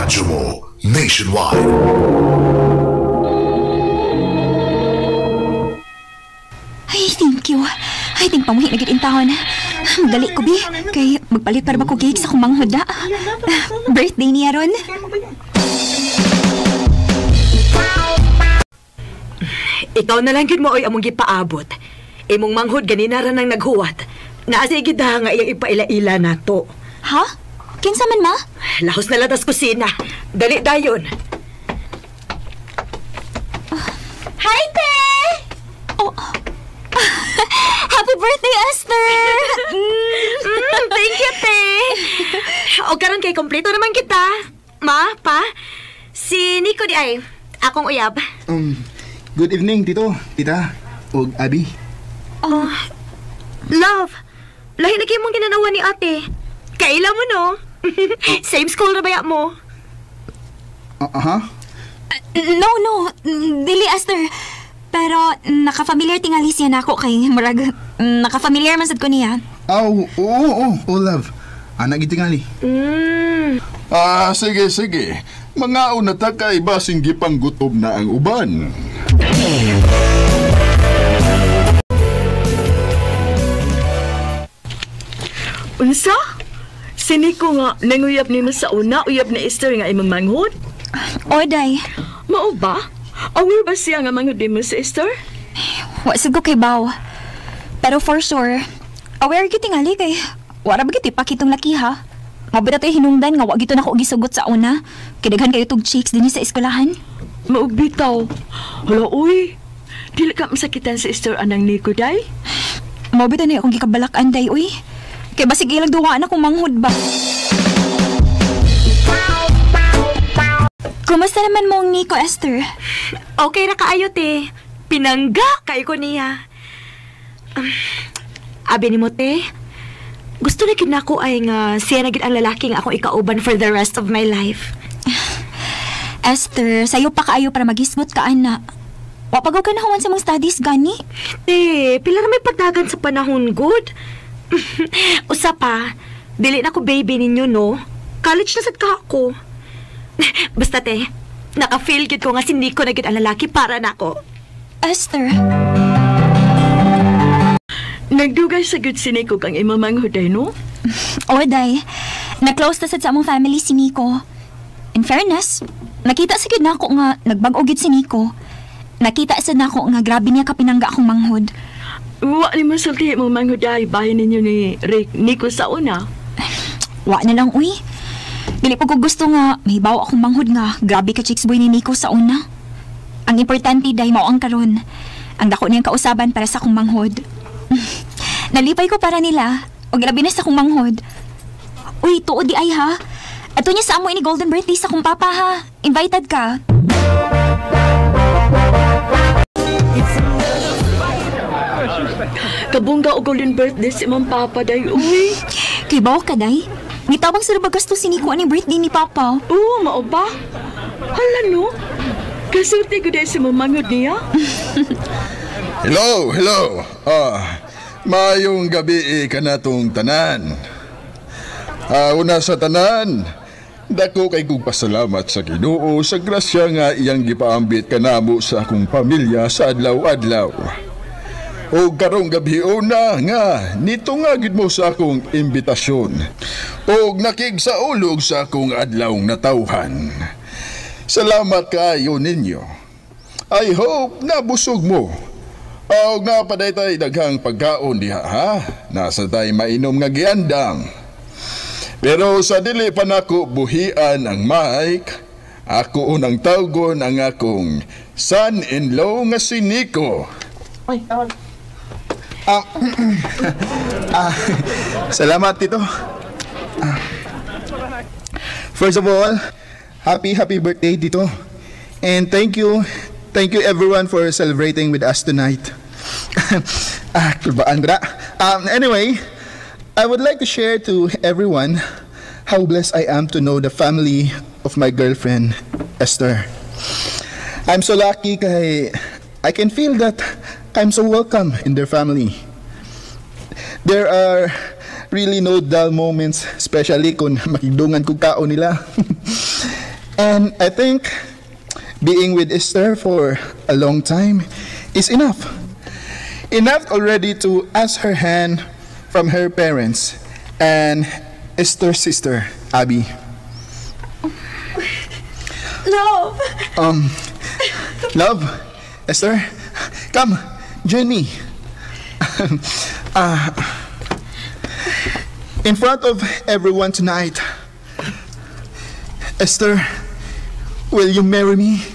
Radyo mo nationwide. Ay, thank you. Ay, ting pamuhi na gid intahon. Magali ko, bi. Kay magpalit para ba ko cake sa kumang huda. Birthday niya ron. Ikaw na lang gid mo oy among gipaabot. Imong manghud ganina ra nang naghuwat. Naasa gid nga iyang ipaila-ila nato. Ha? Kinsa man ma? Lahos na latas kusina. Dali dayon. Hi, te! Oh. Happy birthday, Esther! Thank you, te. O karon kay kompleto naman kita. Ma, pa, si Nico di ay akong uyab. Good evening, Tito, Tita, ug Abi. Love, lahi na kayo mong ginanawa ni ate. Kaila mo, no? Same school na baya mo. No. Dili, Esther. Pero naka-familiar tingali siya na ako kay Murag. Naka-familiar man sad ko niya. Oo, love. Anak gitingali. Sige. Mga una ta kay basing gipanggutob na ang uban. Unsa? Sini ko nga nanguyab ni mo sa una, uyab na Esther nga imong manghod. Oday. Mao ba? Aware ba siya nga manghod mo sa Esther? Wa sad ko kay Baw. Pero for sure, aware gid tingali kay wala ba gid ipakitong laki ha. Mabida tayo hinungdan nga wa gito na ko gisugot sa una. Kidaghan kayo tug chicks dinhi sa eskwelahan. Maubitaw. Hala, uy. Dili ka masakitan sa Esther anang Nico, day? Mabida na akong gikabalak-an, day, uy. Kaya basig ilag duwa na kung manghud ba? Kumusta naman mong Nico, Esther? Okay na kaayot eh. Pinangga kayo ko niya. Abi ni mo, te. Gusto na kinako ay nga siya na gid ang lalaki nga akong ikauban for the rest of my life. Esther, sayo pa kaayo para magisgot ka, anak. Wapagaw ka na human sa mga studies, gani? Te, pila na may pagdagan sa panahon, good? Usa pa, dili na ko baby ninyo, no? College na sad ka ako. Basta, te, naka-feel gid ko nga si Nico na gid ang lalaki para nako. Esther. Nagdugay sa good si Nico kang imamanghuday, no? Day. Na-close na sad sa among family si Nico. In fairness, nakita sa gid nako nga nagbag-o gid si Nico. Nakita sa nako nga grabe niya kapinangga akong manghod. Wa ni masulti mo manghuday bahay ninyo ni Nico sa una. Wa na lang, uy. Dili po ko gusto nga mahibaw akong manghod nga grabe ka chicks boy ni Nico sa una. Ang importante day mao ang karon. Ang dako niyang kausaban para sa akong manghod. Nalipay ko para nila. Og labi na sa akong manghod. Uy, tuod di ay ha. Ato niya sa amo ini golden birthday sa akong papa ha. Invited ka. Kabungga o golden birthday si Ma'am Papa, day, uy. Kay bawa ka, day. Nitawang sa gasto si Nico ang birthday ni Papa. Oo, mao ba? Hala, no? Kasulti ko day si mamangod niya. Hello. Mayong gabi kanatong tanan. Una sa tanan, dako kay kong pasalamat sa Ginoo sa grasya nga iyang gipaambit kanamo sa akong pamilya sa adlaw-adlaw. O karong gabi una nga, nito nga gid mo sa akong imbitasyon. O nakigsaulog sa akong adlawng natawhan. Salamat kaayo ninyo. I hope nabusog mo. O napaday tayo daghang pagkaon diha ha. Nasa tayo mainom nga giandang. Pero sa dili pa nako buhian ang mic, ako unang tawgon ang akong son-in-law nga si Nico. Salamat, Tito. First of all, happy birthday, Tito. And thank you everyone for celebrating with us tonight. Kulbaan ko na. Anyway, I would like to share to everyone how blessed I am to know the family of my girlfriend, Esther. I'm so lucky kay I can feel that I'm so welcome in their family. There are really no dull moments, especially kung makigdungan kong kao nila. And I think being with Esther for a long time is enough. Enough already to ask her hand from her parents and Esther's sister, Abby. Love! Love, Esther, come, join me. In front of everyone tonight, Esther, will you marry me?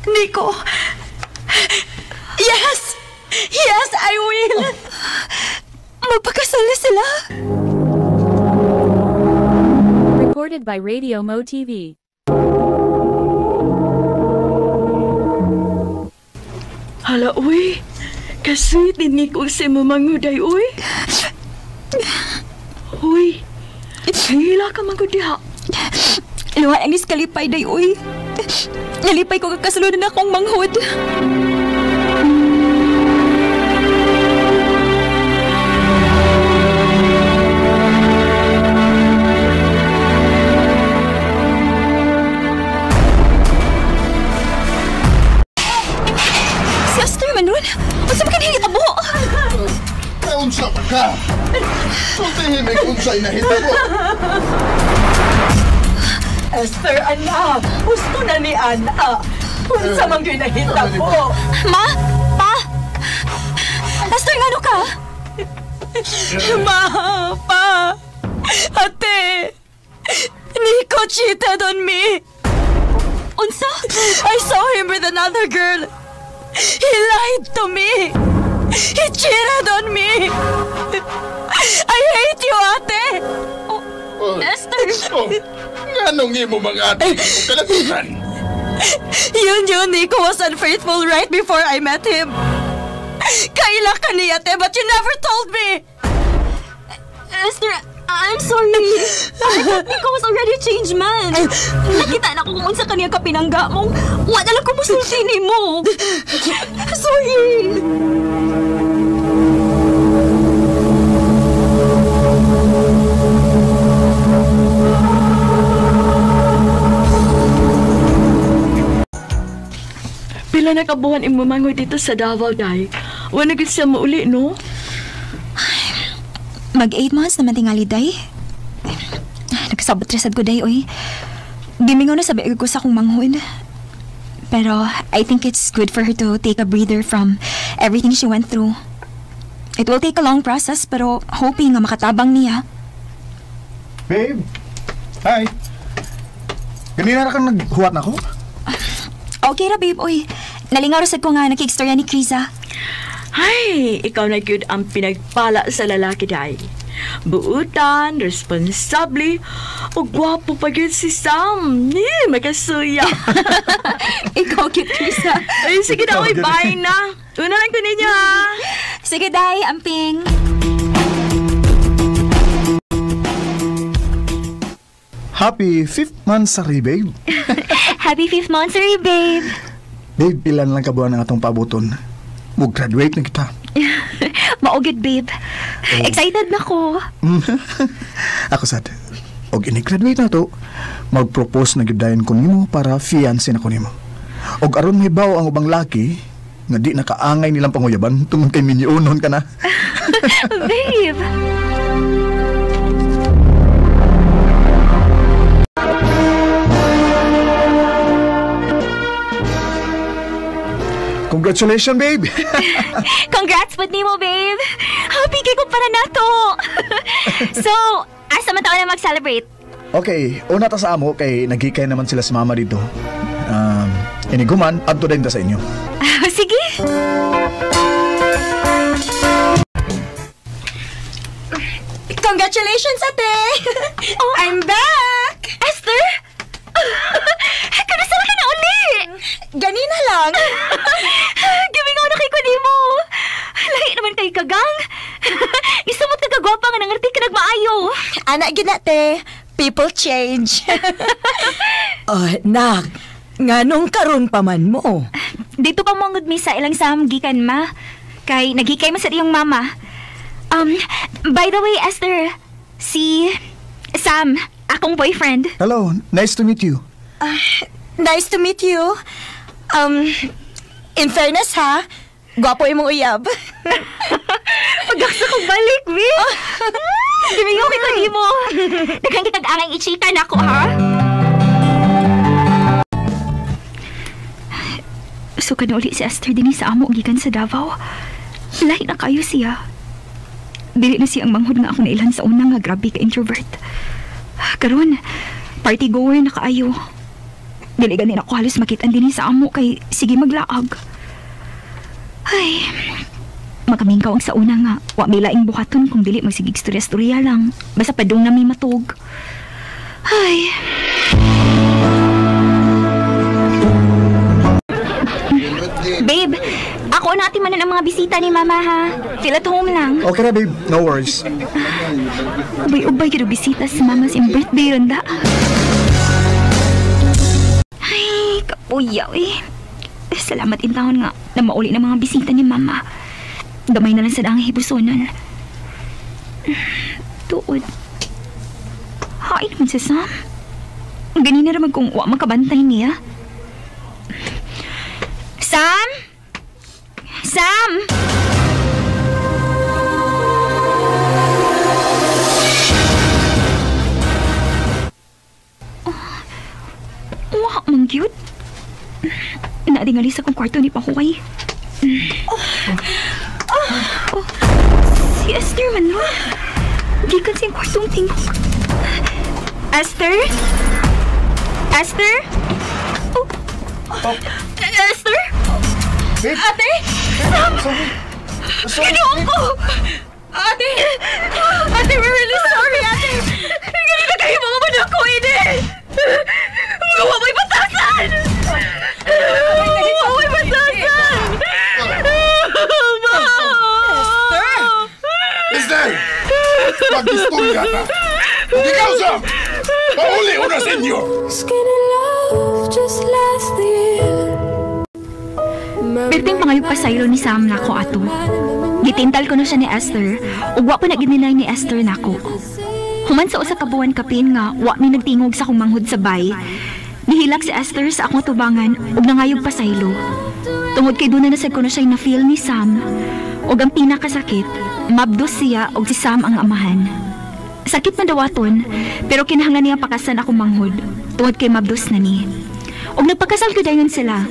Nico! Yes! Yes, I will! Magpakasal na sila. Recorded by Radio Mo TV. Hala, uy. Kasweet ni Nico si mamanguday, uy. Uy. Hila ka mangudiha. Luha ang iskalipay day, uy. Nalipay ko kakasunod na akong manghod. Si Esther man ron. Unsa man kanang hitabo? Unsa pa ka? Sabihin may unsay nahita mo. Esther, anak. Gusto na ni Ana. Unsa man ginahita mo? Ma? Pa? Esther, ngano ka? Ma, pa. Ate. Nico cheated on me. Unsa? I saw him with another girl. He lied to me. He cheated on me. I hate you, ate. Esther! Nganong imo mga ate kung kalaturan? You knew Nico was unfaithful right before I met him. Kaila ka ni ate, but you never told me. Esther, I'm sorry. I thought Nico was already a changed man. Nakita na ko kung unsa kaniya kapinangga mong wala lang ko musulti ni mo. Sorry. Pila na kabuhan imamangoy dito sa Davao, day. Wala gid siya mauli, no? Mag 8 months naman tingali, day. Nagkasabot resad ko, day, oy. Gimingaw na sabi ko sa akong manghod. Pero I think it's good for her to take a breather from everything she went through. It will take a long process, pero hoping nga makatabang niya. Babe! Hi! Kanina na kang naghuwat na ko? Okay ra, babe, oy. Nalingaw rasad ko nga nakikstorya ni Kriza. Ay, ikaw na good ang pinagpala sa lalaki, day. Buutan, responsable, o gwapo pa yun si Sam. Magkasuya. Ikaw, cute, Kriza. Ay, sige na, uy, bye na. Una lang ko ninyo, ha? Sige, day, amping. Happy 5th monthsary, babe. Happy 5th monthsary, babe. Babe, ilan lang kabuhan ang atong pabuton. Mag-graduate na kita. Maugid, babe. Excited na ko. Ako sad. Og ini-graduate na to, mag-propose na gyudayon ko nimo para fiancé na ko nimo. Og aron may bawo ang ubang laki, nga di nakaangay nilang panguyaban, tungod kay minyunon ka na. Babe. Congratulations, babe! Congrats pud nimo, babe. Happy kay ko para nato. So, asa man taon na mag-celebrate? Okay, una ta sa amo kay nagikay naman sila sa mama dito. Iniguman, adto din ta sa inyo. Sige. Congratulations, ate! I'm back! Esther? Kanasa ka na uli? Ganina lang. Gibingaw na kay ko nimo. Lahi naman kay kagang. Isamot ka kagwapa nga nangarti ka nagmaayo. Anak ginate, people change. Nak, nganong karon pa man mo? Dito pa mongod mi sa ilang samgikan, ma. Kay nagikay man sa iyong mama. By the way, Esther, si Sam, akong boyfriend. Hello, nice to meet you. Nice to meet you. In fairness ha, gwapo imong uyab. Pagkaksa kong balik, Bi. Dimingaw kita di mo. Daghang kitag angay ichika na ako, ha? Suka na uli si Esther din sa amo gikan sa Davao. Lahi na kayo siya. Dili na siyang manghud nga ako na ilan sa unang nga grabe ka introvert. Karon, party goer na kaayo. Dili ganin ako halos makitaan din sa amo kay sige maglaag. Ay, makamingkaw ang sa una nga. Wa may laing buhaton kung dili magsigig storya-storya lang. Basta padung na may matug. Ay. Babe, ako natin man ang mga bisita ni Mama ha. Feel at home lang. Okay na, babe. No worries. Ubay-ubay kaya bisita sa Mama sa birthday ronda. Ay, kapuyaw eh. Salamat in taon nga na mauli ng mga bisita ni Mama. Gamay na lang sa daang hibusonan. Tuod. Hain naman si Sam. Ganina naman kung wa makabantay niya. Sam? Sam? Wa mang cute. Naadingali sa kong kwarto ni Pahuway. Si Esther man ron. Gikan siyang kwartong tingog. Esther? Esther? Esther? Ate? Sam! Ginoon ko! Ate! Ate, we're really sorry, ate! Ganito kayo mga manak ko, ini! Gawa mo'y batasan! Gawa mo'y batasan! Esther! Mag-istorya ka! Kung ikaw, Sam! Pauli una sa inyo! Skinny love just last the year. Perting pangayog pasaylo ni Sam nako ato. Gitintal ko na siya ni Esther, ug wa pa nagininay ni Esther nako. Human sa usa ka buwan kapin nga wa mi nagtingog sa akong manghud sa bay. Nihilak si Esther sa akong tubangan ug nangayog pasaylo. Tungod kay duna na sad ko na siya na-feel ni Sam. Ug ang pinakasakit, mabdos siya ug si Sam ang amahan. Sakit man dawaton, pero kinahanglan niya pakasan akong manghud. Tungod kay mabdos na ni. Ug nagpakasal ko dayon sila.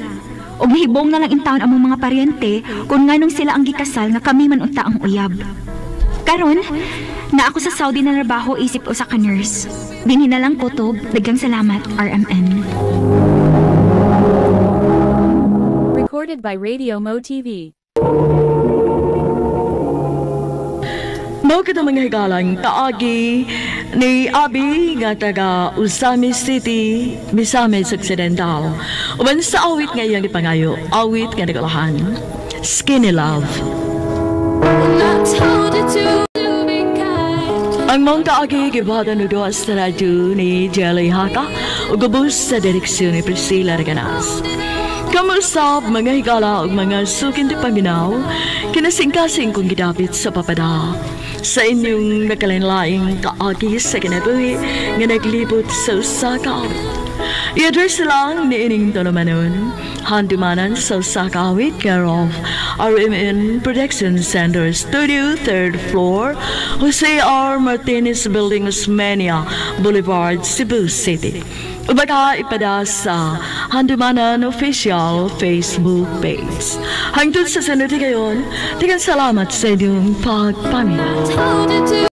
Og nahibong na lang intaon among mga paryente kung nganong sila ang gikasal nga kami man unta ang uyab. Karon, na ako sa Saudi na trabaho isip usa ka nurse. Dinhi na lang kutob, daghang salamat RMN. Recorded by Radio Mo TV. Mao kita mga higalang taagi ni Abi nga taga Usami City, Misamis Occidental. Uban sa awit nga iyang ipangayo, awit nga nagalahan, Skinny Love. Ang mong taagi gibada no doas sa radyo ni Jelly Haka o gabos sa direksyon ni Priscilla Reganas. Kamusap mga higala o mga sukin di paminaw, kinasing-kasing kong gidapit sa papada. Sa inyong nakalinlaing kaagi sa kinabuhi nga naglibot sa Osaka. I-address lang ni ining tonomanon, handumanan sa Osaka with care of RMN Production Center Studio, 3rd floor, Jose R. Martinez Building, Osmeña Boulevard, Cebu City. Ubaga ipada sa Handumanan Official Facebook page. Hangtod sa sunod kayon, tigang salamat sa inyong pagpamilya.